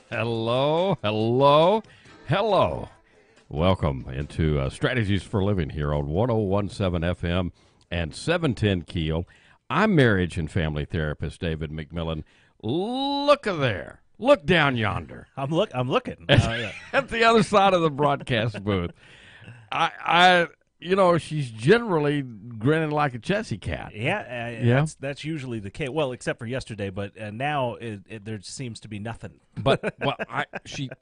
Hello, hello, hello. Welcome into Strategies for Living here on 1017 FM and 710 Keel. I'm marriage and family therapist David McMillan. Look there. Look down yonder. I'm looking. Yeah. At the other side of the broadcast booth. She's generally grinning like a Chessy cat. Yeah. That's usually the case. Well, except for yesterday, but now there seems to be nothing. But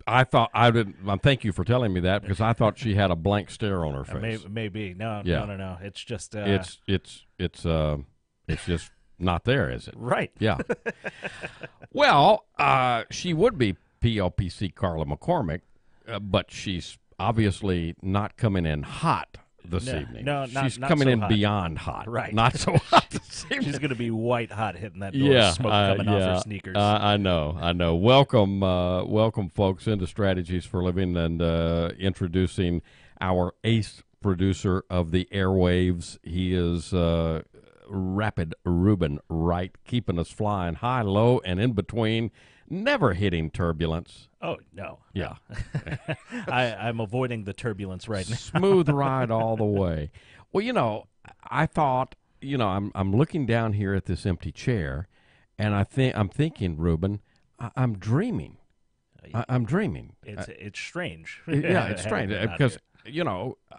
I thought I didn't. Thank you for telling me that because I thought she had a blank stare on her face. Maybe no. It's just It's just not there, is it? right. Yeah. Well, she would be PLPC Carla McCormick, but she's obviously not coming in hot this evening. No, she's not coming so in hot. beyond hot. Right. Not so hot this evening. She's going to be white hot hitting that door, smoke coming off her sneakers. I know. Welcome, folks, into Strategies for Living and introducing our ace producer of the airwaves. He is Rapid Ruben Wright, keeping us flying high, low, and in between, never hitting turbulence. Oh, no. Yeah. I'm avoiding the turbulence right now. Smooth ride all the way. Well, I thought, I'm looking down here at this empty chair, and I'm thinking, Ruben, I'm dreaming. I'm dreaming. It's strange. Yeah, it's strange Having been because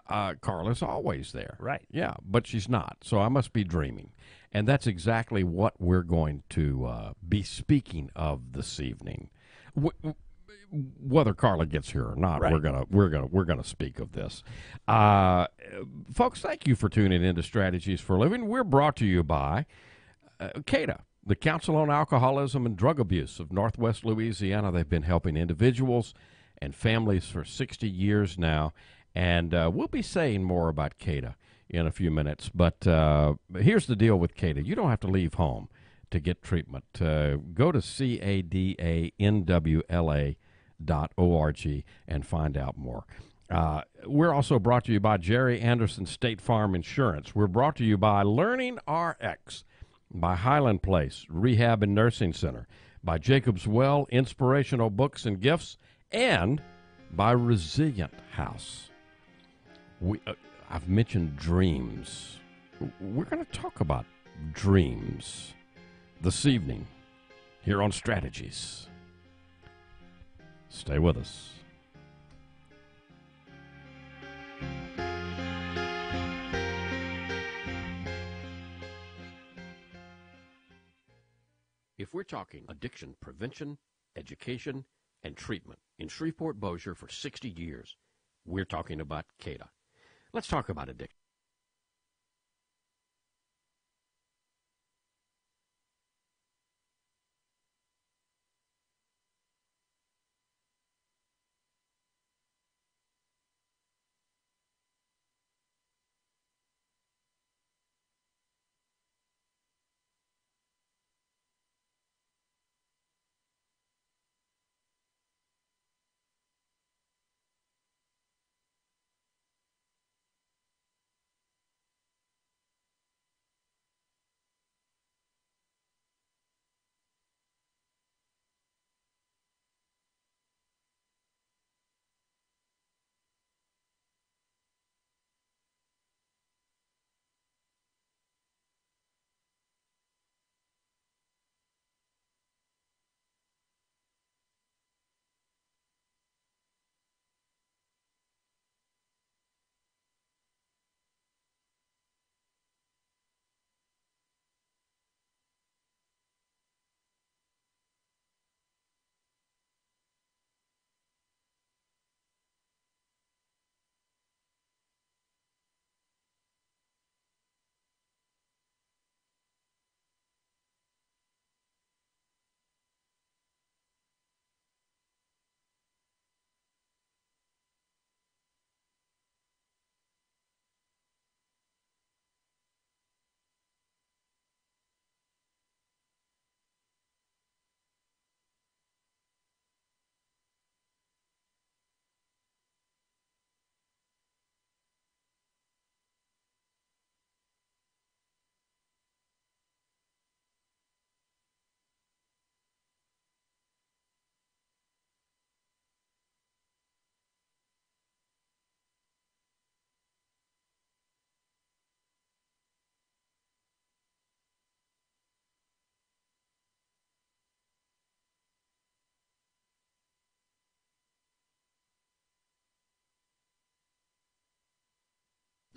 out Carla's always there. Right. Yeah, but she's not. So I must be dreaming, and that's exactly what we're going to be speaking of this evening. Whether Carla gets here or not, Right. we're gonna speak of this. Folks, thank you for tuning in to Strategies for Living. We're brought to you by CADA, the Council on Alcoholism and Drug Abuse of Northwest Louisiana. They've been helping individuals and families for 60 years now, and we'll be saying more about CADA in a few minutes. But here's the deal with CADA. You don't have to leave home to get treatment. Go to CADANWLA.org and find out more. We're also brought to you by Jerry Anderson State Farm Insurance. We're brought to you by Learning RX, by Highland Place Rehab and Nursing Center, by Jacob's Well Inspirational Books and Gifts, and by Resilient House. I've mentioned dreams. We're going to talk about dreams this evening here on Strategies. Stay with us. If we're talking addiction prevention, education, and treatment in Shreveport-Bossier for 60 years, we're talking about CADA. Let's talk about addiction.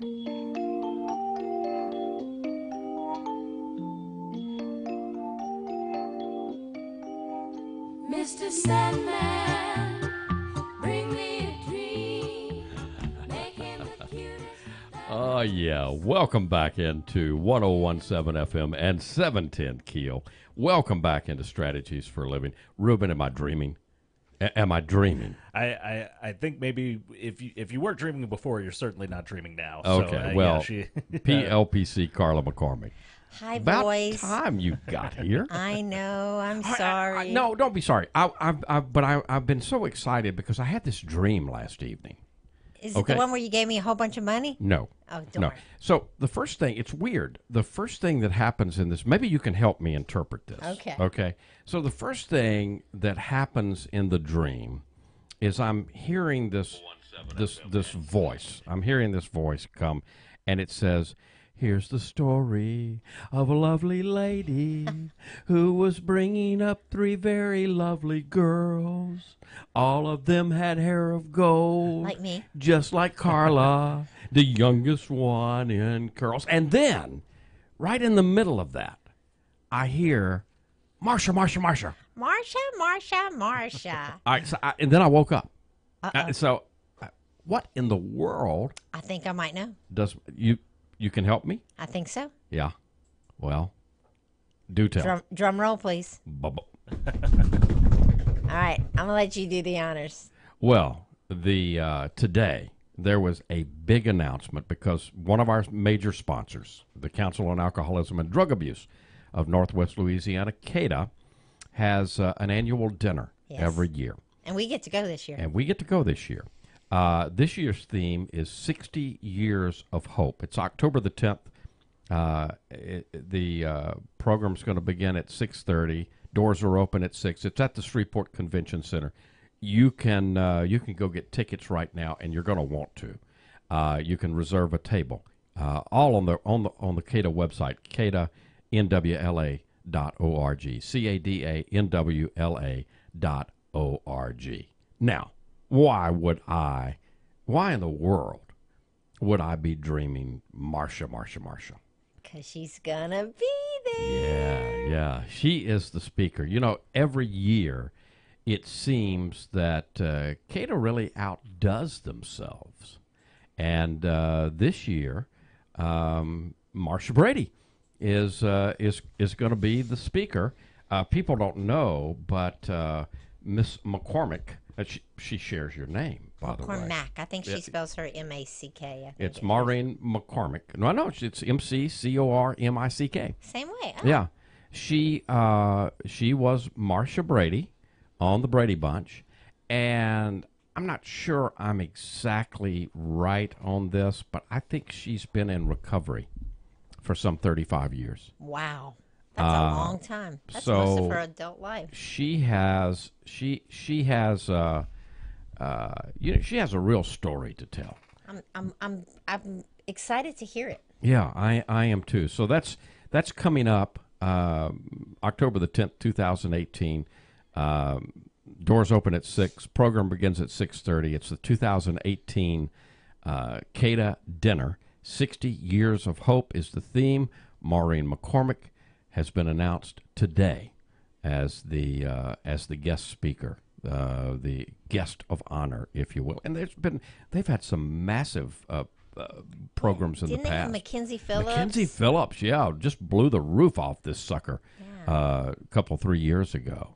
Mr. Sandman, bring me a dream. Make him the cutest. Oh, yeah. Welcome back into 1017 FM and 710 Keel. Welcome back into Strategies for a Living. Ruben, am I dreaming? Am I dreaming? I think maybe if you weren't dreaming before, you're certainly not dreaming now. Okay, So, well, yeah, PLPC Carla McCormick. Hi, About boys. time you got here. I know. I'm sorry. No, don't be sorry. I've been so excited because I had this dream last evening. Is it Okay. the one where you gave me a whole bunch of money? No. Oh, No. darn. So the first thing, it's weird. The first thing that happens in this, maybe you can help me interpret this. Okay. Okay. So the first thing that happens in the dream is I'm hearing this voice. I'm hearing this voice come, and it says, "Here's the story of a lovely lady who was bringing up 3 very lovely girls. All of them had hair of gold. Like me. Just like Carla, the youngest one in curls." And then, right in the middle of that, I hear, "Marsha, Marsha, Marsha." Marsha. All right, and then I woke up. Uh-oh. What in the world I think I might know. does you can help me? I think so. Yeah. Well, do tell. Drum roll, please. Bubble. All right. I'm going to let you do the honors. Well, today there was a big announcement because one of our major sponsors, the Council on Alcoholism and Drug Abuse of Northwest Louisiana, CADA, has an annual dinner Yes. every year. And we get to go this year. And we get to go this year. This year's theme is 60 Years of Hope. It's October the 10th. The program's going to begin at 6:30. Doors are open at 6. It's at the Shreveport Convention Center. You can go get tickets right now, and you're going to want to. You can reserve a table. All on the CADA website, cadanwla.org. cadanwla.org. Now, why in the world would I be dreaming Marsha? Because she's going to be there. Yeah. She is the speaker. You know, every year it seems that CADA really outdoes themselves. And this year, Marsha Brady is going to be the speaker. People don't know, but Miss McCormick, she shares your name, by the way. McCormack. I think she spells her M-A-C-K. It's Maureen McCormick. No, it's M-C-C-O-R-M-I-C-K. Same way. Oh. Yeah. She was Marsha Brady on the Brady Bunch, and I'm not sure I'm exactly right on this, but I think she's been in recovery for some 35 years. Wow. That's a long time. That's most of her adult life. She has she has she has a real story to tell. I'm excited to hear it. Yeah, I am too. So that's coming up October the 10th, 2018. Doors open at 6. Program begins at 6:30. It's the 2018 CADA dinner. 60 Years of Hope is the theme. Maureen McCormick has been announced today as the guest speaker, the guest of honor, if you will. And they've had some massive programs in Didn't the they have past. Mackenzie Phillips? Mackenzie Phillips, yeah, just blew the roof off this sucker a couple 3 years ago.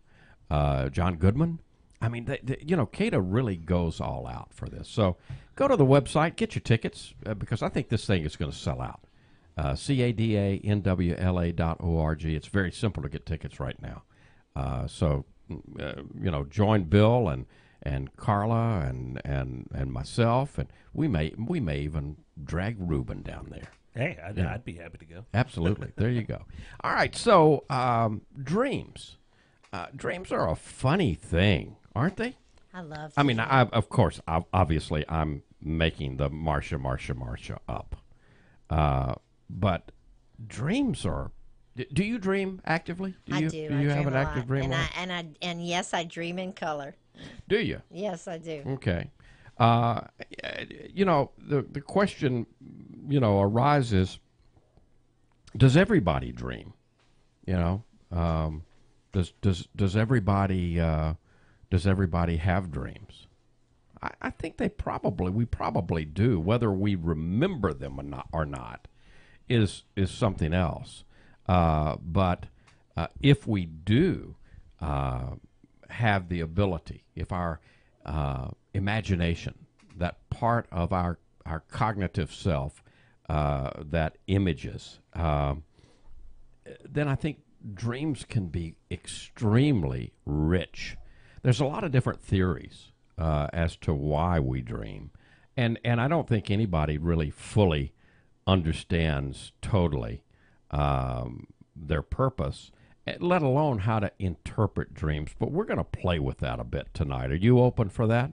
John Goodman. I mean, CADA really goes all out for this. So go to the website, get your tickets, because I think this thing is going to sell out. cadanwla.org. It's very simple to get tickets right now. So join Bill and Carla and myself, and we may even drag Ruben down there. Hey, I'd be happy to go. Absolutely. There you go. All right. So dreams. Dreams are a funny thing, aren't they? I love I mean, obviously, I'm making the Marsha up. But dreams are. Do you dream actively? I do. Do I you dream have an a active lot. dream life? And yes, I dream in color. Do you? Yes, I do. Okay. Uh, the question, arises: does everybody dream? You know, does everybody have dreams? I think we probably do. Whether we remember them or not is something else. But if we do have the ability, if our imagination, that part of our cognitive self that images, then I think dreams can be extremely rich. There's a lot of different theories as to why we dream, and I don't think anybody really fully understands totally their purpose, let alone how to interpret dreams. But we're going to play with that a bit tonight. Are you open for that?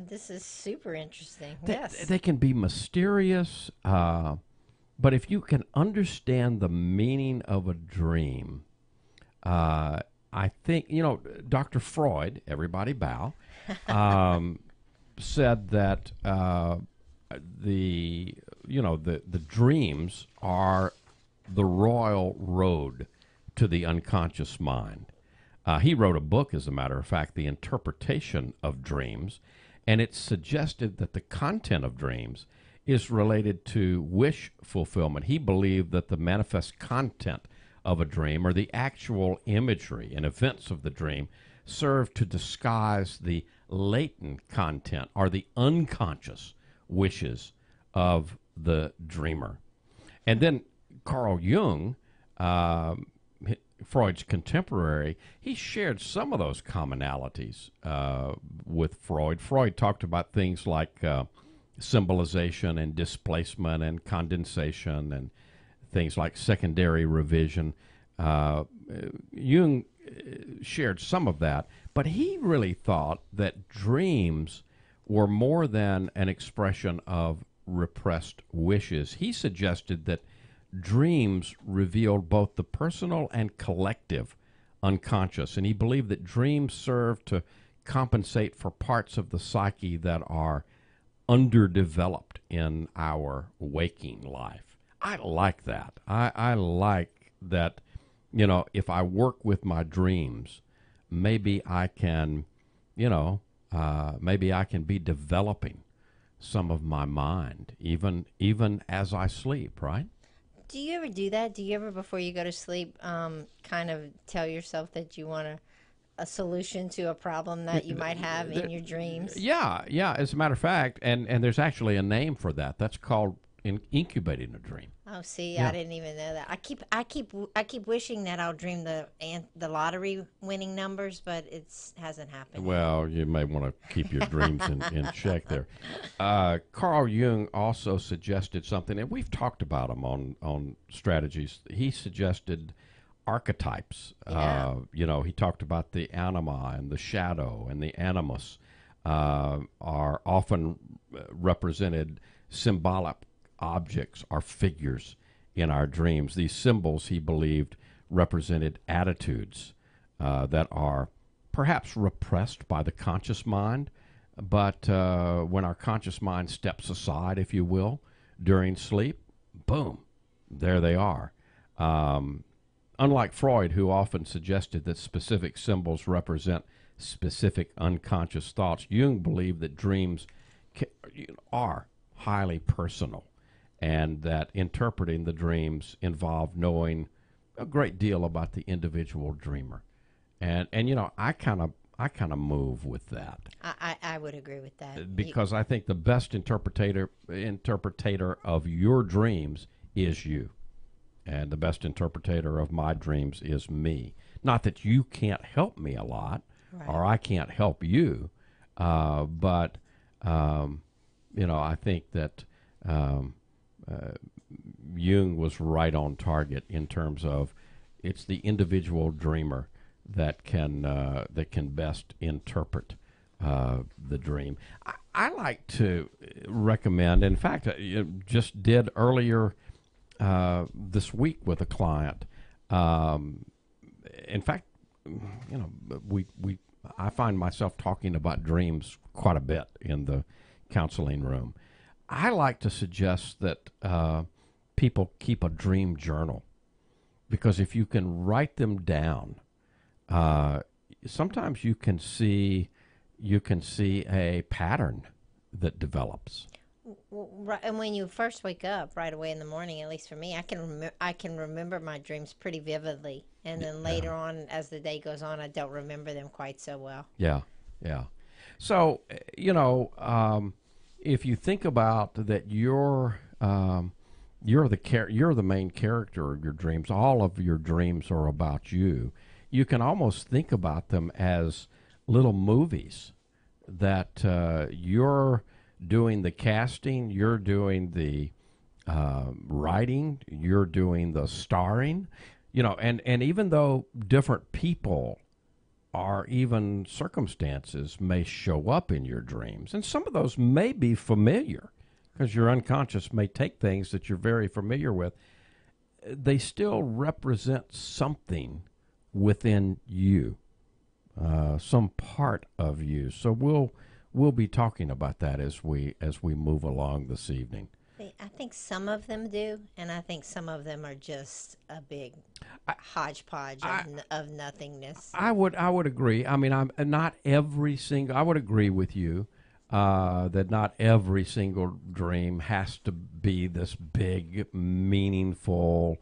This is super interesting. They, Yes. they can be mysterious, but if you can understand the meaning of a dream, I think, Dr. Freud, everybody bow, said that the dreams are the royal road to the unconscious mind. He wrote a book, as a matter of fact, The Interpretation of Dreams, and it suggested that the content of dreams is related to wish fulfillment. He believed that the manifest content of a dream, or the actual imagery and events of the dream, serve to disguise the latent content or the unconscious wishes of the dreamer. And then Carl Jung, Freud's contemporary, he shared some of those commonalities with Freud. Freud talked about things like symbolization and displacement and condensation and things like secondary revision. Jung shared some of that, but he really thought that dreams were more than an expression of repressed wishes. He suggested that dreams revealed both the personal and collective unconscious, and he believed that dreams serve to compensate for parts of the psyche that are underdeveloped in our waking life. I like that. I like that, if I work with my dreams, maybe I can, maybe I can be developing some of my mind, even as I sleep, right? Do you ever do that? Do you ever, before you go to sleep, kind of tell yourself that you want a solution to a problem that you might have in your dreams? Yeah. As a matter of fact, and there's actually a name for that. That's called incubating a dream. Oh, see, Yeah. I didn't even know that. I keep wishing that I'll dream the lottery winning numbers, but it hasn't happened. Well, you may want to keep your dreams in check there. Carl Jung also suggested something, and we've talked about him on strategies. He suggested archetypes. Yeah. He talked about the anima and the shadow and the animus are often represented symbolic objects or figures in our dreams. These symbols, he believed, represented attitudes that are perhaps repressed by the conscious mind, but when our conscious mind steps aside, if you will, during sleep, boom, there they are. Unlike Freud, who often suggested that specific symbols represent specific unconscious thoughts, Jung believed that dreams are highly personal, and that interpreting the dreams involved knowing a great deal about the individual dreamer. And I kind of move with that. I would agree with that. Because I think the best interpreter of your dreams is you, and the best interpreter of my dreams is me. Not that you can't help me a lot, Right. or I can't help you, but I think that Jung was right on target in terms of it's the individual dreamer that can best interpret the dream. I like to recommend. In fact, I just did earlier this week with a client. In fact, I find myself talking about dreams quite a bit in the counseling room. I like to suggest that people keep a dream journal, because if you can write them down, sometimes you can see a pattern that develops. Right, and when you first wake up right away in the morning, at least for me, I can remember my dreams pretty vividly, and then later on, as the day goes on, I don't remember them quite so well. Yeah, yeah. So if you think about that, you're the main character of your dreams. All of your dreams are about you. You can almost think about them as little movies that you're doing the casting, you're doing the writing, you're doing the starring, and even though different people or even circumstances may show up in your dreams, and some of those may be familiar because your unconscious may take things that you're very familiar with, they still represent something within you, some part of you. So we'll be talking about that as we move along this evening. I think some of them do, and I think some of them are just a big hodgepodge of nothingness. I would agree. I mean, I would agree with you that not every single dream has to be this big, meaningful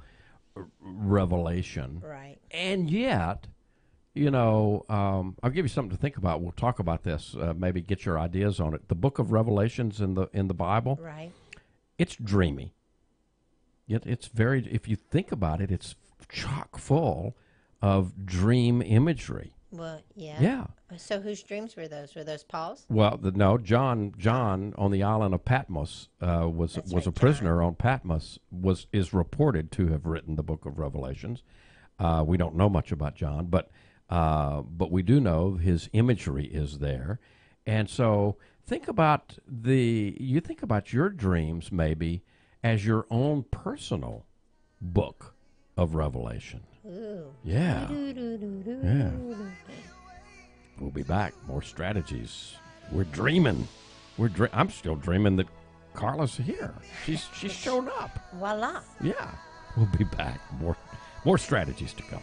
revelation. Right. And yet, I'll give you something to think about. We'll talk about this. Maybe get your ideas on it. The Book of Revelations in the Bible. Right. It's dreamy. Yet it's very. If you think about it, it's chock full of dream imagery. Well, yeah. Yeah. So whose dreams were those? Were those Paul's? Well, no. John on the island of Patmos was right, a prisoner on Patmos. Is reported to have written the Book of Revelations. We don't know much about John, but we do know his imagery is there, and so think about your dreams maybe as your own personal book of Revelation. Ooh. Yeah. Doo-doo-doo-doo. Yeah. We'll be back. More strategies. We're dreaming. I'm still dreaming that Carla's here. She's shown up. Voila. Yeah. We'll be back. More strategies to come.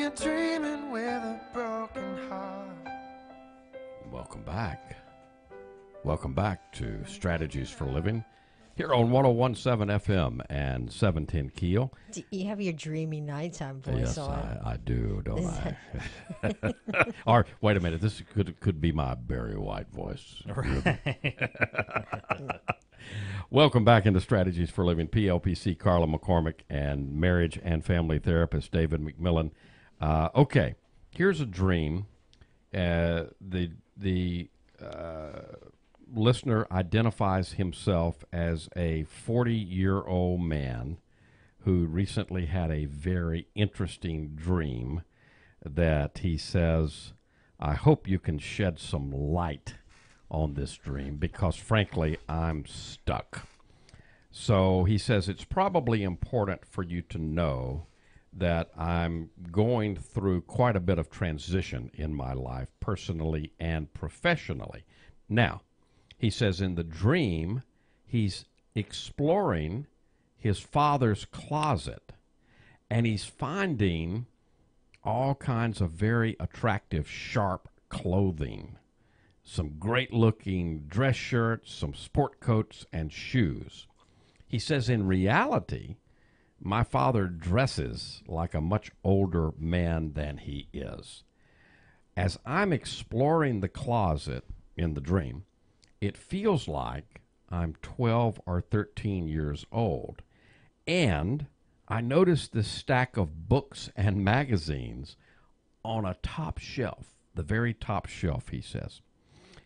you're dreaming with a broken heart. Welcome back. Welcome back to Strategies for Living here on 101.7 FM and 710 Keel. Do you have your dreamy nighttime voice Yes, on? I do, don't I? Or, wait a minute, this could be my Barry White voice. Welcome back into Strategies for Living. PLPC Carla McCormick and marriage and family therapist David McMillan. Okay, here's a dream. The listener identifies himself as a 40-year-old man who recently had a very interesting dream that he says, I hope you can shed some light on this dream because, frankly, I'm stuck. So he says it's probably important for you to know that I'm going through quite a bit of transition in my life, personally and professionally. Now, he says in the dream, he's exploring his father's closet, and he's finding all kinds of very attractive, sharp clothing, some great-looking dress shirts, some sport coats, and shoes. He says, in reality, my father dresses like a much older man than he is. As I'm exploring the closet in the dream, it feels like I'm 12 or 13 years old. And I noticed this stack of books and magazines on a top shelf, the very top shelf, he says.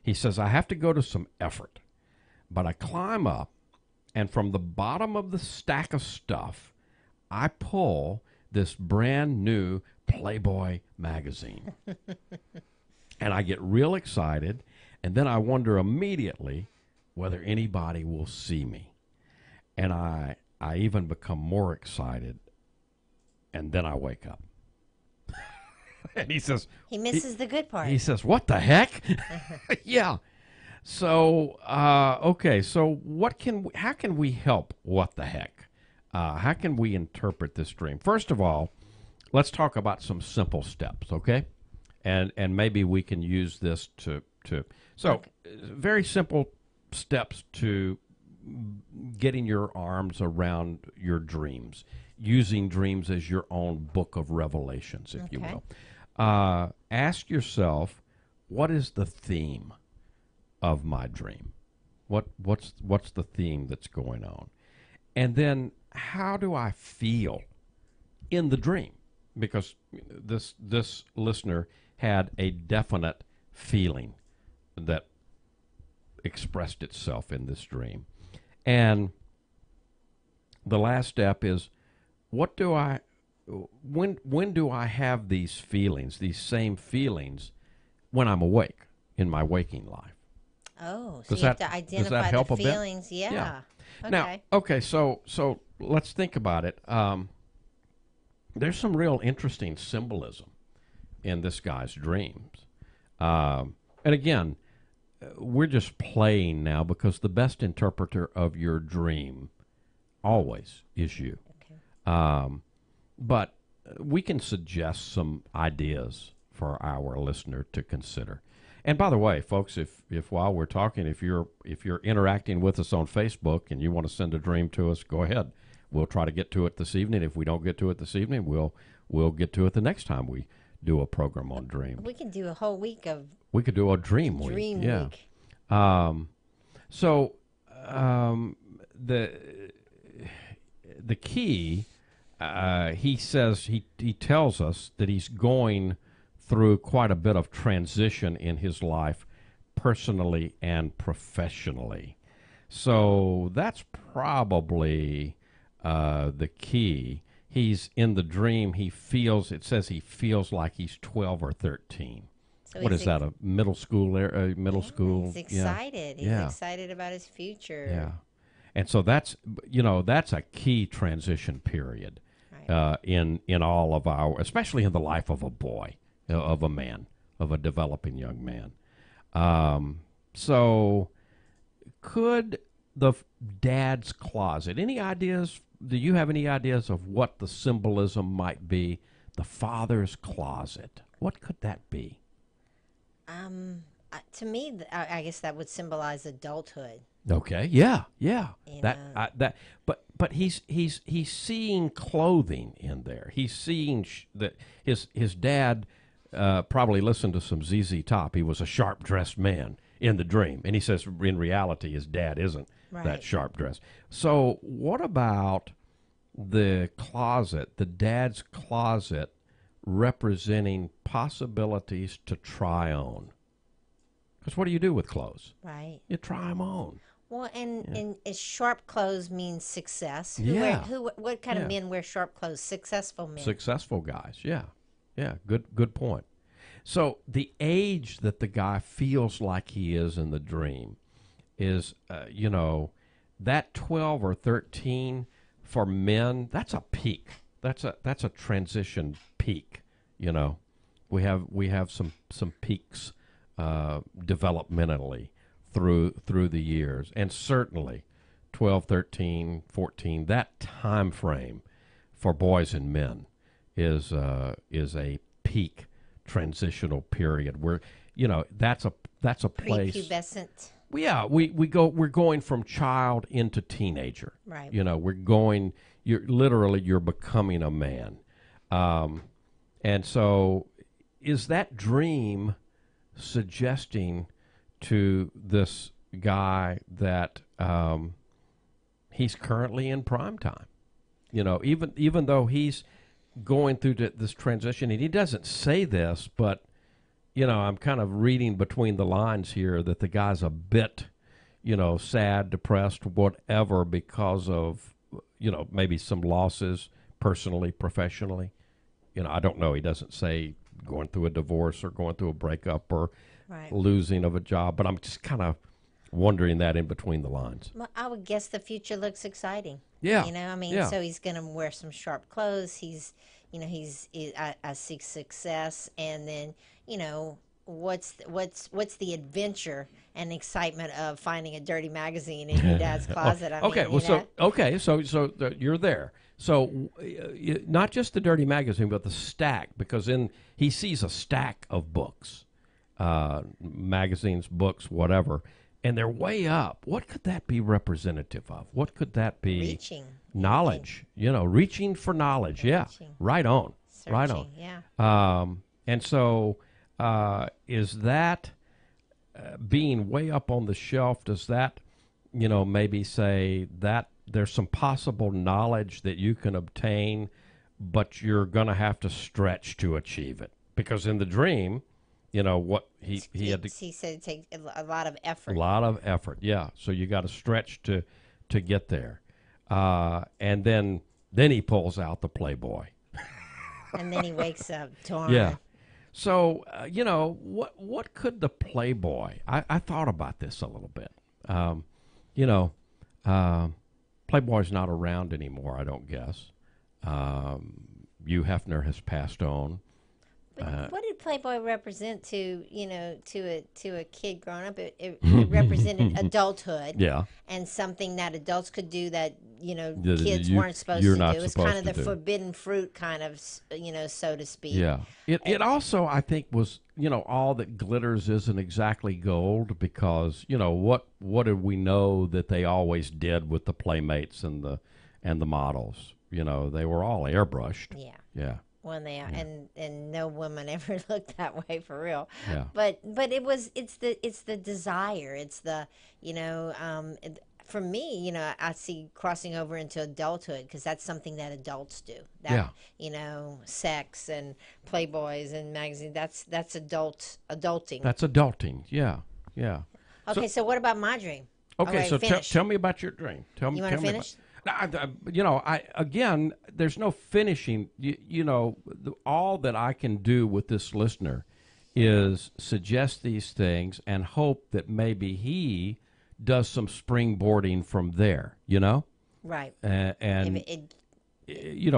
He says, I have to go to some effort, but I climb up, and from the bottom of the stack of stuff, I pull this brand new Playboy magazine. And I get real excited, and then I wonder immediately whether anybody will see me. And I even become more excited, and then I wake up. And he says... He misses the good part. He says, what the heck? Yeah. So, okay, so how can we help what the heck? How can we interpret this dream? First of all, let's talk about some simple steps, okay? And maybe we can use this to okay. Very simple steps to getting your arms around your dreams, using dreams as your own book of revelations, if you will. Ask yourself, what is the theme of my dream? What's the theme that's going on? And then how do I feel in the dream? Because this listener had a definite feeling that expressed itself in this dream. And the last step is, when do I have these feelings, these same feelings, when I'm awake, in my waking life? Oh, so you have to identify the feelings. Yeah. Okay. Now, okay, so let's think about it. There's some real interesting symbolism in this guy's dreams. And again, we're just playing now because the best interpreter of your dream always is you. Okay. But we can suggest some ideas for our listener to consider. And by the way, folks, if while we're talking, if you're interacting with us on Facebook and you want to send a dream to us, go ahead. We'll try to get to it this evening. If we don't get to it this evening, we'll get to it the next time we do a program on dreams. We can do a whole week of. We could do a dream week. Dream yeah. week. The key, he says, he tells us that he's going through quite a bit of transition in his life, personally and professionally. So that's probably the key. He's in the dream. It says he feels like he's 12 or 13. So what is that? A middle school? School? He's excited. Yeah. He's excited about his future. Yeah, and so that's a key transition period, right. In all of our, especially in the life of a boy, of a man, of a developing young man. So, could the dad's closet? Any ideas? Do you have any ideas of what the symbolism might be The father's closet. What could that be? To me, I guess that would symbolize adulthood. Okay. Yeah. Yeah. You That know. but he's seeing clothing in there. He's seeing that his dad probably listened to some ZZ Top. He was a sharp dressed man in the dream, and he says in reality his dad isn't that Right. sharp dressed. So what about the closet, the dad's closet, representing possibilities to try on? Because what do you do with clothes? Right. You try them on. Well, and sharp clothes means success. Yeah. What kind Yeah. of men wear sharp clothes? Successful men. Successful guys, yeah. Yeah, good point. So the age that the guy feels like he is in the dream is, that 12 or 13 for men, that's a peak. That's a transition peak, We have some peaks developmentally through the years. And certainly 12, 13, 14, that time frame for boys and men is a peak transitional period where that's a place. Prepubescent. Yeah, we're going from child into teenager. Right. You're becoming a man. And so is that dream suggesting to this guy that he's currently in prime time? Even though he's going through this transition, and he doesn't say this, but I'm kind of reading between the lines here that the guy's a bit, sad, depressed, whatever, because of, maybe some losses personally, professionally. I don't know. He doesn't say going through a divorce or going through a breakup or Right. losing of a job, but I'm just kind of wondering that in between the lines. Well, I would guess the future looks exciting. Yeah. Yeah. So he's going to wear some sharp clothes. I seek success, and then, what's the adventure and excitement of finding a dirty magazine in your dad's closet? So you're there. So not just the dirty magazine, but the stack, because he sees a stack of books, magazines, books, whatever, and they're way up. What could that be representative of? What could that be? Reaching. Knowledge. Reaching for knowledge. Yeah, Reaching. right on. Searching. Right on. Yeah. And so is that being way up on the shelf, does that, maybe say that there's some possible knowledge that you can obtain, but you're going to have to stretch to achieve it? Because in the dream, what he had to... He said it takes a lot of effort. A lot of effort, yeah. So you got to stretch to get there. And then he pulls out the Playboy. And then he wakes up torn. Yeah. So, what could the Playboy... I thought about this a little bit. Playboy's not around anymore, I don't guess. Hugh Hefner has passed on. But what did Playboy represent to a kid growing up? It represented adulthood. Yeah. And something that adults could do that That kids you- weren't supposed you're to not do. It's supposed kind of to the do. forbidden fruit, kind of so to speak. Yeah. It also, I think, was, all that glitters isn't exactly gold, because, what did we know that they always did with the playmates and the models? They were all airbrushed. Yeah. Yeah. When they and no woman ever looked that way for real. Yeah. But it's the desire. It's the for me, I see crossing over into adulthood, because that's something that adults do. That, sex and Playboys and magazines. That's adulting. That's adulting. Yeah. Yeah. Okay, so what about my dream? Okay, All right, so finish. tell me about your dream. Tell me. You wanna tell me finish? Again, there's no finishing. All that I can do with this listener is suggest these things and hope that maybe he does some springboarding from there. Right. And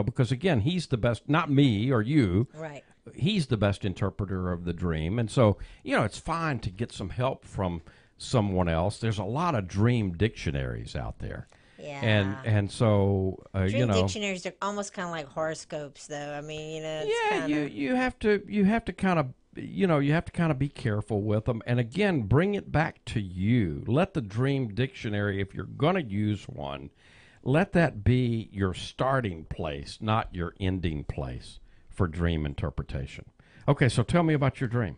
because again, he's the best. Not me or you. Right. He's the best interpreter of the dream, and so it's fine to get some help from someone else. There's a lot of dream dictionaries out there. Yeah. And so Dream dictionaries are almost kind of like horoscopes, though. I mean, it's yeah, kind of. you have to kind of you have to kind of be careful with them, and again, bring it back to you. Let the dream dictionary, if you're going to use one, let that be your starting place, not your ending place for dream interpretation. Okay, so tell me about your dream.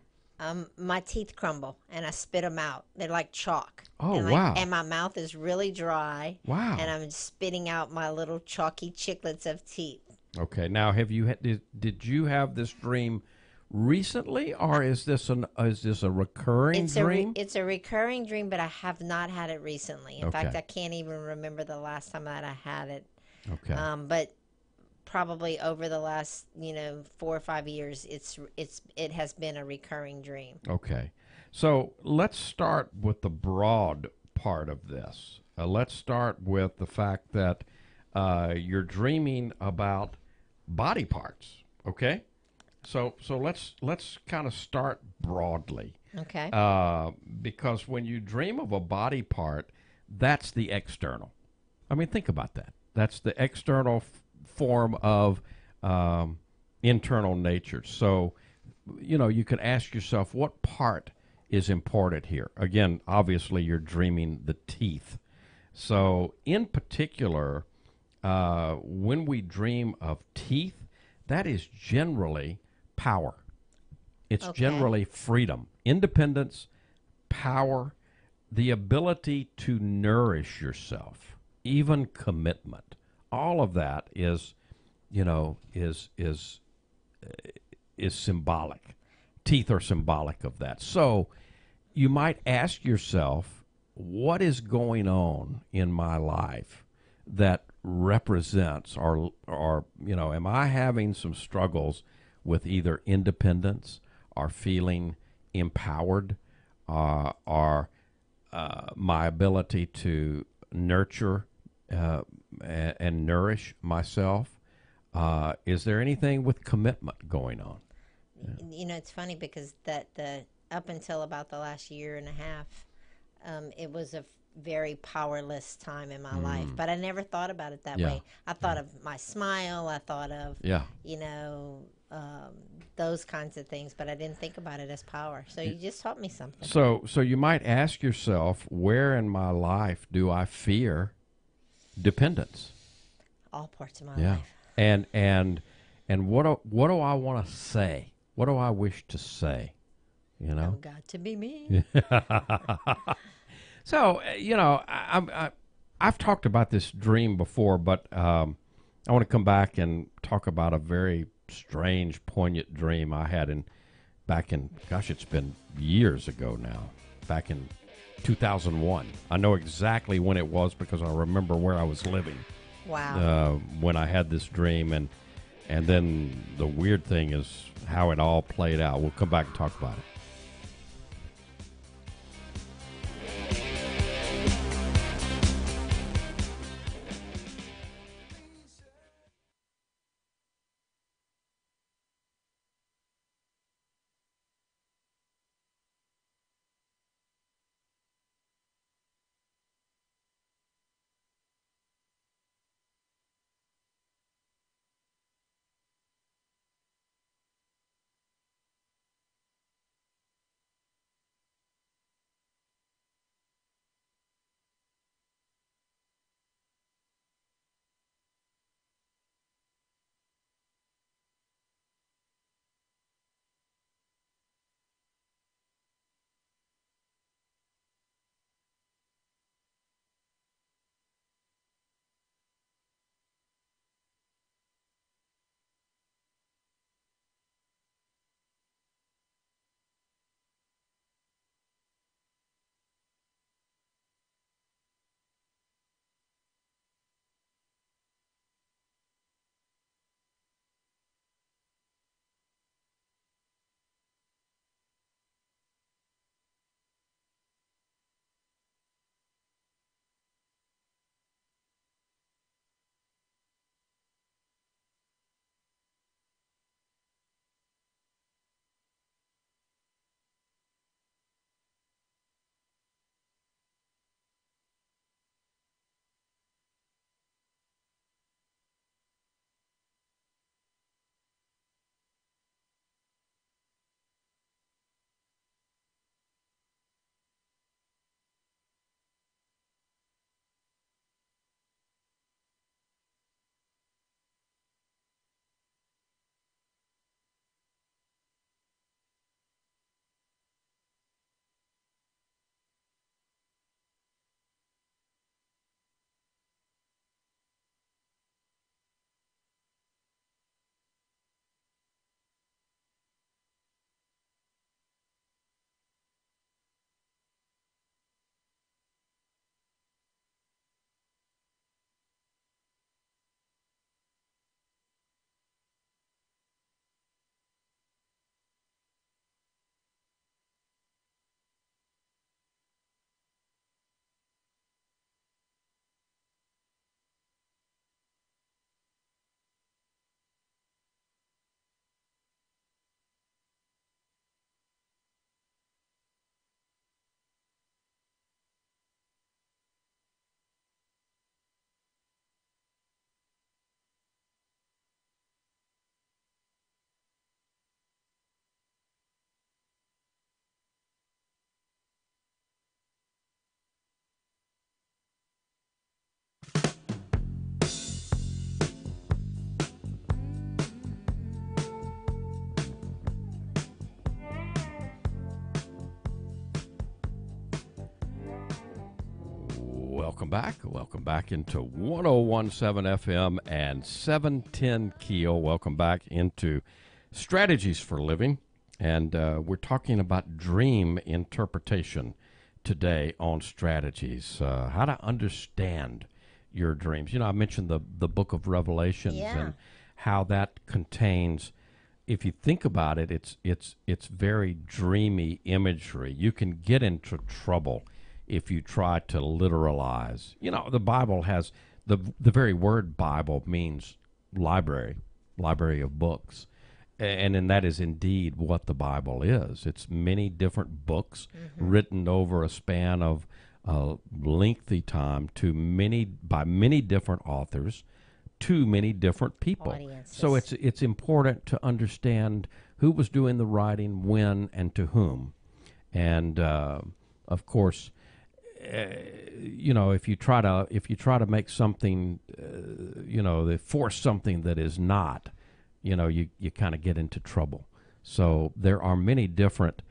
My teeth crumble and I spit them out. They're like chalk. Oh, and wow. And my mouth is really dry. Wow. And I'm spitting out my little chalky chiclets of teeth. Okay, now have you did you have this dream recently, or is this a recurring dream? It's a recurring dream, but I have not had it recently. In fact, Okay. I can't even remember the last time that I had it. Okay. But probably over the last 4 or 5 years, it has been a recurring dream. Okay. So let's start with the broad part of this. Let's start with the fact that you're dreaming about body parts. Okay. So let's kind of start broadly. Okay. Because when you dream of a body part, that's the external. I mean, think about that. That's the external form of internal nature. So, you can ask yourself, what part is important here? Again, obviously, you're dreaming the teeth. So, in particular, when we dream of teeth, that is generally power. It's Okay. generally freedom, independence, power, the ability to nourish yourself, even commitment. All of that is, is symbolic. Teeth are symbolic of that. So you might ask yourself, what is going on in my life that represents or am I having some struggles with either independence or feeling empowered, or my ability to nurture and nourish myself? Is there anything with commitment going on? It's funny because the up until about the last year and a half, it was a very powerless time in my life. But I never thought about it that Yeah. way. I thought of my smile. I thought of Yeah. those kinds of things, but I didn't think about it as power. So you just taught me something. So you might ask yourself, where in my life do I fear dependence? All parts of my Yeah. life. And what do I want to say? What do I wish to say? I've got to be me. So I've talked about this dream before, but I want to come back and talk about a very strange, poignant dream I had back in, gosh, it's been years ago now, back in 2001. I know exactly when it was because I remember where I was living Wow. when I had this dream, and then the weird thing is how it all played out. We'll come back and talk about it. welcome back. Welcome back into 1017 FM and 710 KEEL. Welcome back into Strategies for Living. And we're talking about dream interpretation today on strategies, how to understand your dreams. You know, I mentioned the book of Revelations and how that contains, if you think about it, it's very dreamy imagery. You can get into trouble if you try to literalize. You know, the Bible has, the very word Bible means library of books. And that is indeed what the Bible is. It's many different books written over a span of lengthy time by many different authors to many different people. Audiences. So it's important to understand who was doing the writing, when, and to whom. And of course, you know, if you try to make something, you know, they force something that is not, you know, you kind of get into trouble. So there are many different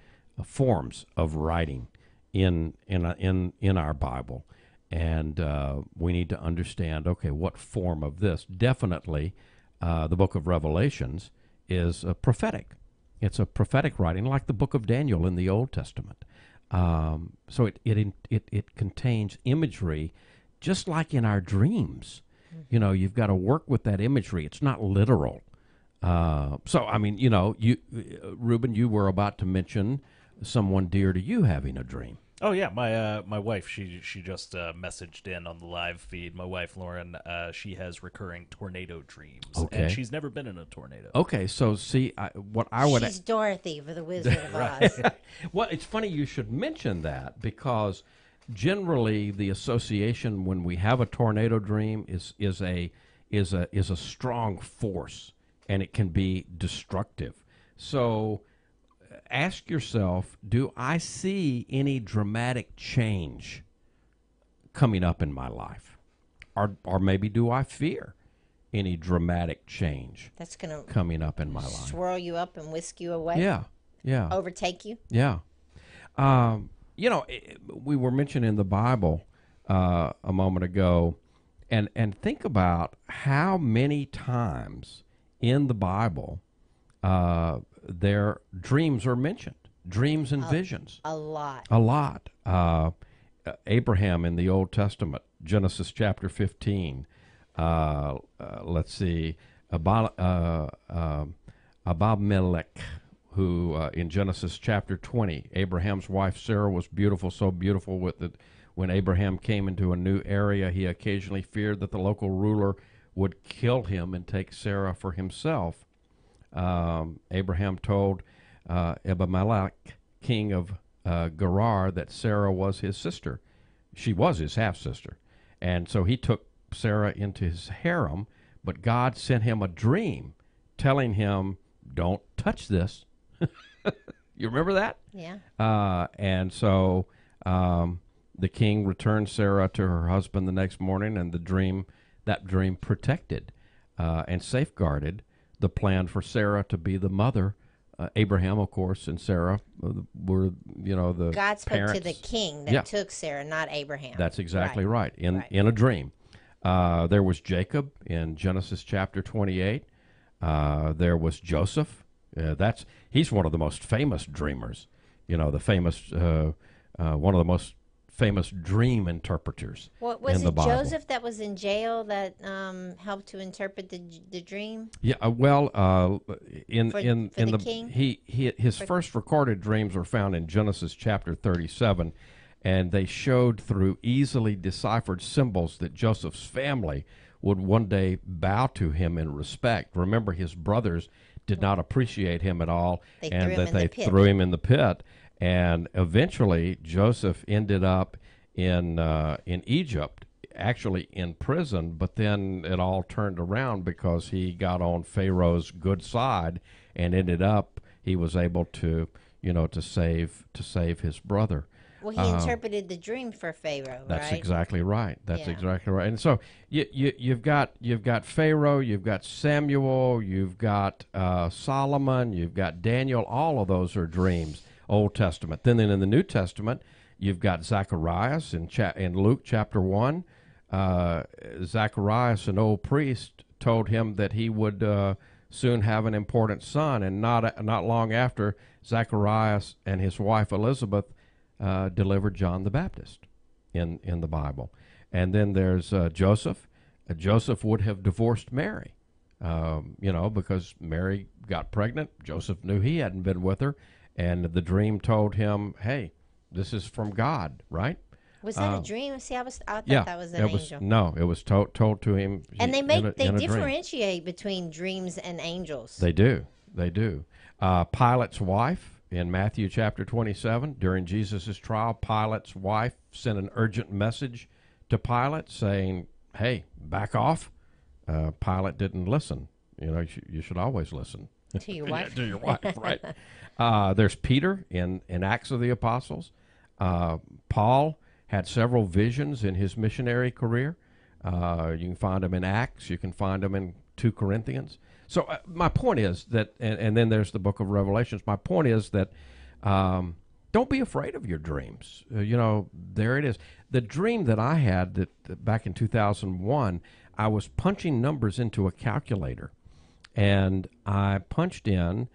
forms of writing in our Bible, and we need to understand, okay, what form of this? Definitely, the book of Revelations is prophetic. It's a prophetic writing, like the book of Daniel in the Old Testament. So it contains imagery, just like in our dreams. You know, you've got to work with that imagery. It's not literal. So, I mean, you know, Reuben, you were about to mention someone dear to you having a dream. Oh yeah, my wife, she just messaged in on the live feed. My wife Lauren, she has recurring tornado dreams, Okay. and she's never been in a tornado. Okay, so see, She's Dorothy for the Wizard of Oz. Well, it's funny you should mention that, because generally the association when we have a tornado dream is a strong force, and it can be destructive. So ask yourself, do I see any dramatic change coming up in my life? Or maybe do I fear any dramatic change That's going to coming up in my life? swirl you up and whisk you away. Yeah. Overtake you. Yeah. You know, we were mentioning the Bible a moment ago, and think about how many times in the Bible their dreams are mentioned, dreams and visions. A lot. A lot. Abraham in the Old Testament, Genesis chapter 15. Let's see, Abimelech, who in Genesis chapter 20, Abraham's wife Sarah was beautiful, so beautiful when Abraham came into a new area, he occasionally feared that the local ruler would kill him and take Sarah for himself. Abraham told Abimelech, king of Gerar, that Sarah was his sister. She was his half-sister. And so he took Sarah into his harem, but God sent him a dream telling him, don't touch this. You remember that? Yeah. And so the king returned Sarah to her husband the next morning, and that dream protected and safeguarded the plan for Sarah to be the mother. Abraham, of course, and Sarah were, you know, the God spoke parents. to the king that took Sarah, not Abraham. That's exactly right. In a dream. There was Jacob in Genesis chapter 28. There was Joseph. He's one of the most famous dreamers. You know, one of the most famous dream interpreters Was in the it Bible. Joseph that was in jail that helped to interpret the dream? Yeah, well, in the king? His first recorded dreams were found in Genesis chapter 37, and they showed through easily deciphered symbols that Joseph's family would one day bow to him in respect. Remember, his brothers did not appreciate him at all, and that they threw him in the pit. And eventually, Joseph ended up in Egypt, actually in prison. But then it all turned around because he got on Pharaoh's good side, and ended up he was able to, to save his brother. Well, he interpreted the dream for Pharaoh, That's right? exactly right. That's exactly right. And so you've got Pharaoh, you've got Samuel, you've got Solomon, you've got Daniel. All of those are dreams. Old Testament. Then in the New Testament, You've got Zacharias in Luke chapter 1. Zacharias, an old priest, told him that he would soon have an important son, and not long after, Zacharias and his wife Elizabeth delivered John the Baptist in the Bible. And then there's Joseph. Joseph would have divorced Mary, because Mary got pregnant. Joseph knew he hadn't been with her, and the dream told him, "Hey, this is from God," right? Was that a dream? See, I thought Yeah, that was an angel. No, it was told to him. And they in a dream. differentiate between dreams and angels. They do. They do. Pilate's wife in Matthew chapter 27, during Jesus' trial, Pilate's wife sent an urgent message to Pilate saying, "Hey, back off." Pilate didn't listen. You should always listen To your wife. to your wife, right? There's Peter in Acts of the Apostles. Paul had several visions in his missionary career. You can find them in Acts. You can find them in 2 Corinthians. So my point is that, and then there's the book of Revelations. My point is that don't be afraid of your dreams. There it is. The dream that I had that back in 2001, I was punching numbers into a calculator, and I punched in.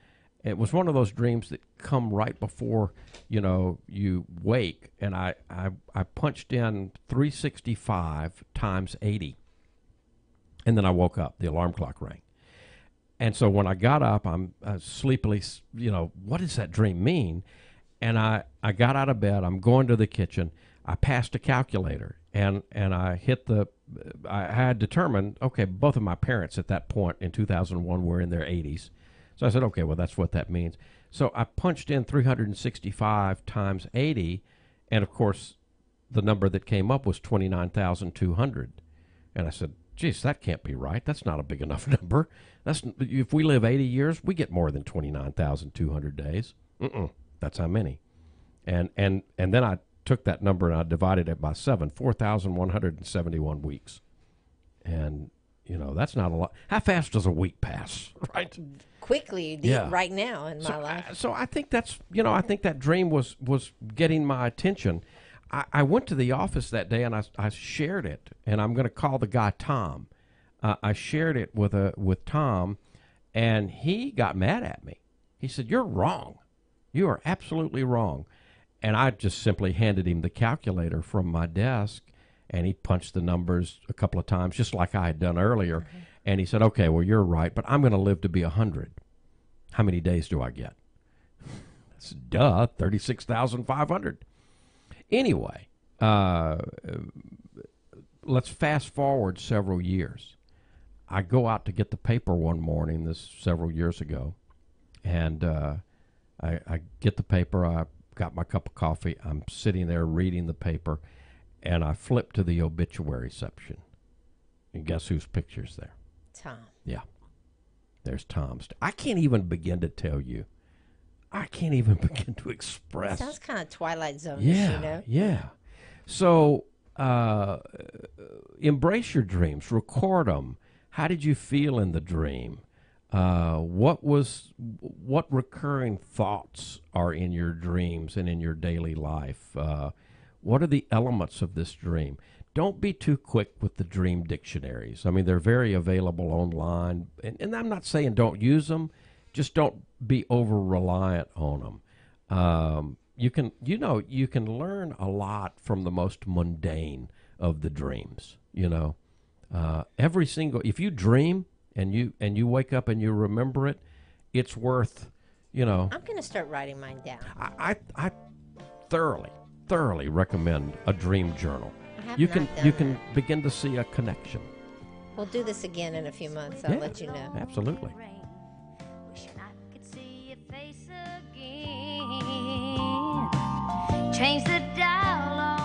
It was one of those dreams that come right before, you wake, and I punched in 365 times 80, and then I woke up. The alarm clock rang. And so when I got up, I'm sleepily, what does that dream mean? And I got out of bed. I'm going to the kitchen. I passed a calculator, and I had determined, okay, both of my parents at that point in 2001 were in their 80s. So I said, okay, well, that's what that means. So I punched in 365 times 80, and of course, the number that came up was 29,200. And I said, geez, that can't be right. That's not a big enough number. If we live 80 years, we get more than 29,200 days. That's how many. And then I took that number and I divided it by 7, 4,171 weeks. And, that's not a lot. How fast does a week pass, right? Quickly, right now in my life. So I think that's, I think that dream was getting my attention. I went to the office that day and I shared it, and I'm going to call the guy Tom. I shared it with Tom, and he got mad at me. He said, "You're wrong. You are absolutely wrong." And I just simply handed him the calculator from my desk, and he punched the numbers a couple of times, just like I had done earlier. Mm-hmm. And he said, "Okay, well, you're right, but I'm going to live to be 100. How many days do I get?" That's 36,500. Anyway, let's fast forward several years. I go out to get the paper one morning, this several years ago, and I get the paper. I got my cup of coffee. I'm sitting there reading the paper, and I flip to the obituary section. And guess whose picture's there? Tom. Yeah. There's Tom's. I can't even begin to tell you. I can't even begin to express. Sounds kind of Twilight Zone, Yeah, yeah. So embrace your dreams. Record them. How did you feel in the dream? What recurring thoughts are in your dreams and in your daily life? What are the elements of this dream? Don't be too quick with the dream dictionaries. I mean, they're very available online, and I'm not saying don't use them. Just don't be over reliant on them. You can learn a lot from the most mundane of the dreams. If you dream and you wake up and you remember it, it's worth. I'm going to start writing mine down. I thoroughly recommend a dream journal. You can begin to see a connection. We'll do this again in a few months. I'll let you know. Absolutely. Wishing I could see your face again. Change the dial on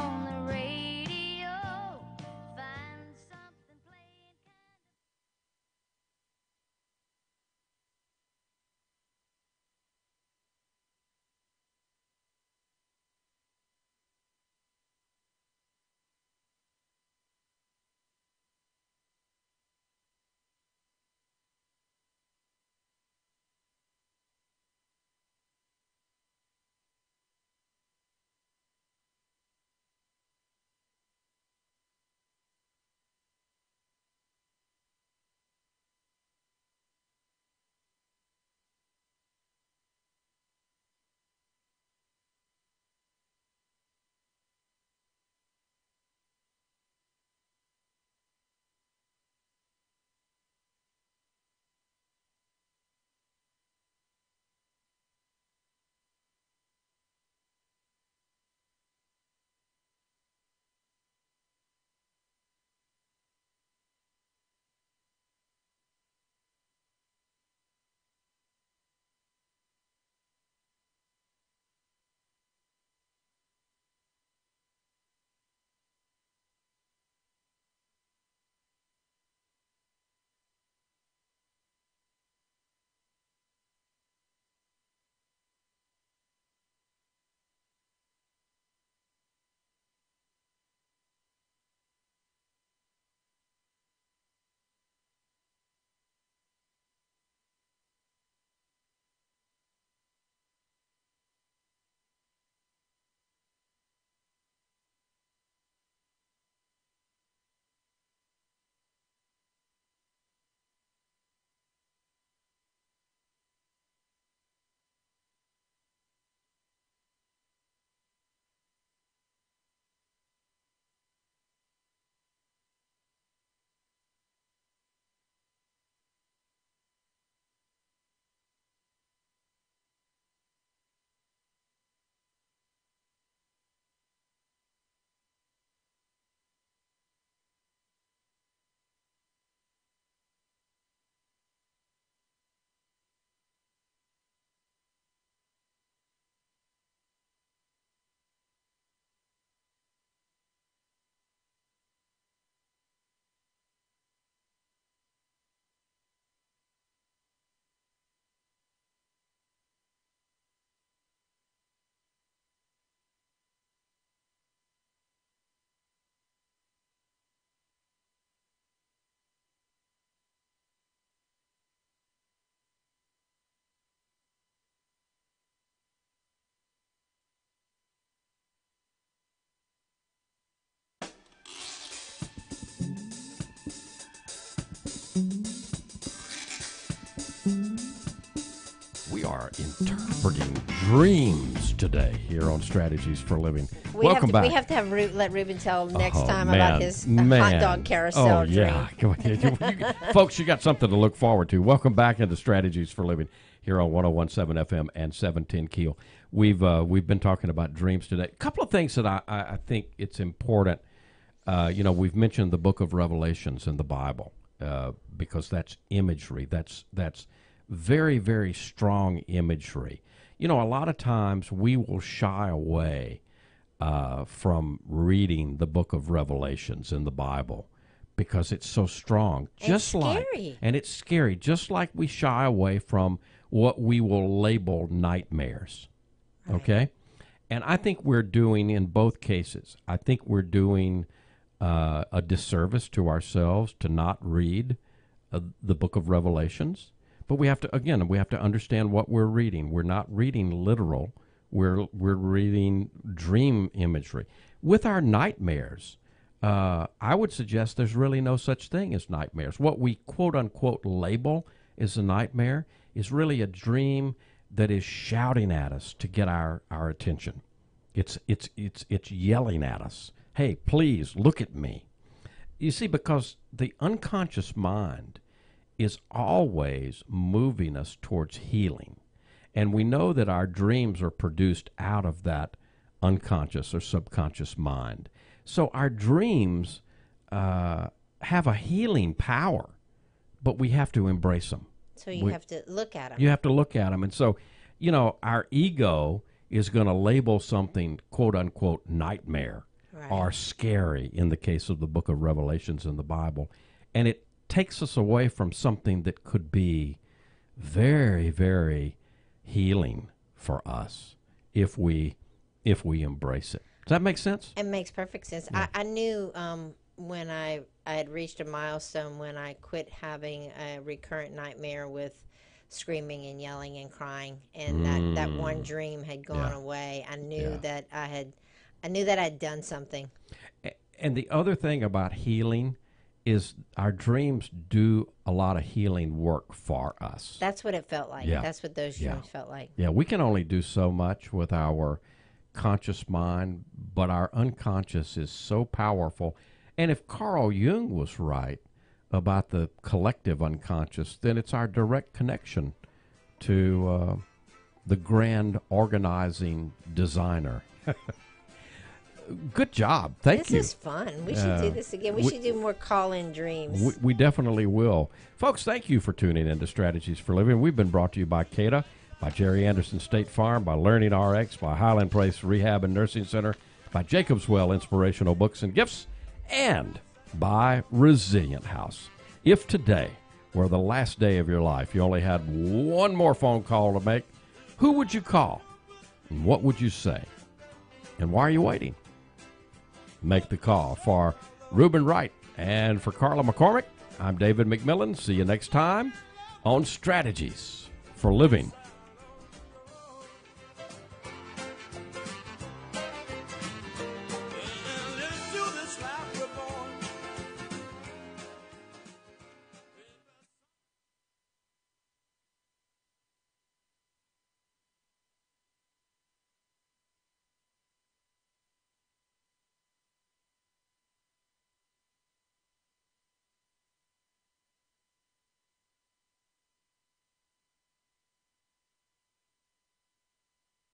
We are interpreting dreams today here on Strategies for Living. Welcome back. We have to have let Ruben tell next Oh, time man, about his hot dog carousel Oh, yeah. dream. Folks, you got something to look forward to. Welcome back into Strategies for Living here on 101.7 FM and 710 KEEL. We've been talking about dreams today. A couple of things that I think it's important. We've mentioned the book of Revelations in the Bible because that's imagery. That's very, very strong imagery. A lot of times we will shy away from reading the book of Revelations in the Bible because it's so strong. It's scary. And it's scary, just like we shy away from what we will label nightmares. Right. Okay? And I think we're doing, in both cases, I think we're doing a disservice to ourselves to not read the book of Revelations. But we have to understand what we're reading. We're not reading literal. We're reading dream imagery. With our nightmares, I would suggest there's really no such thing as nightmares. What we quote unquote label as a nightmare is really a dream that is shouting at us to get our attention. It's yelling at us. Hey, please look at me. You see, because the unconscious mind is always moving us towards healing. And we know that our dreams are produced out of that unconscious or subconscious mind. So our dreams have a healing power, but we have to embrace them. So you have to look at them. You have to look at them. And so, our ego is going to label something, quote unquote, nightmare or scary in the case of the book of Revelations in the Bible. And it takes us away from something that could be very, very healing for us if we embrace it. Does that make sense? It makes perfect sense. Yeah. I knew when I had reached a milestone when I quit having a recurrent nightmare with screaming and yelling and crying, and that one dream had gone away. I knew that I had done something. And the other thing about healing is our dreams do a lot of healing work for us. That's what it felt like. Yeah. That's what those dreams felt like. Yeah, we can only do so much with our conscious mind, but our unconscious is so powerful. And if Carl Jung was right about the collective unconscious, then it's our direct connection to the grand organizing designer. Good job. Thank you. This is fun. We should do this again. We should do more call-in dreams. We definitely will. Folks, thank you for tuning in to Strategies for Living. We've been brought to you by CADA, by Jerry Anderson State Farm, by Learning RX, by Highland Place Rehab and Nursing Center, by Jacob's Well Inspirational Books and Gifts, and by Resilient House. If today were the last day of your life, you only had one more phone call to make, who would you call? And what would you say? And why are you waiting? Make the call. For Reuben Wright and for Carla McCormick, I'm David McMillan. See you next time on Strategies for Living.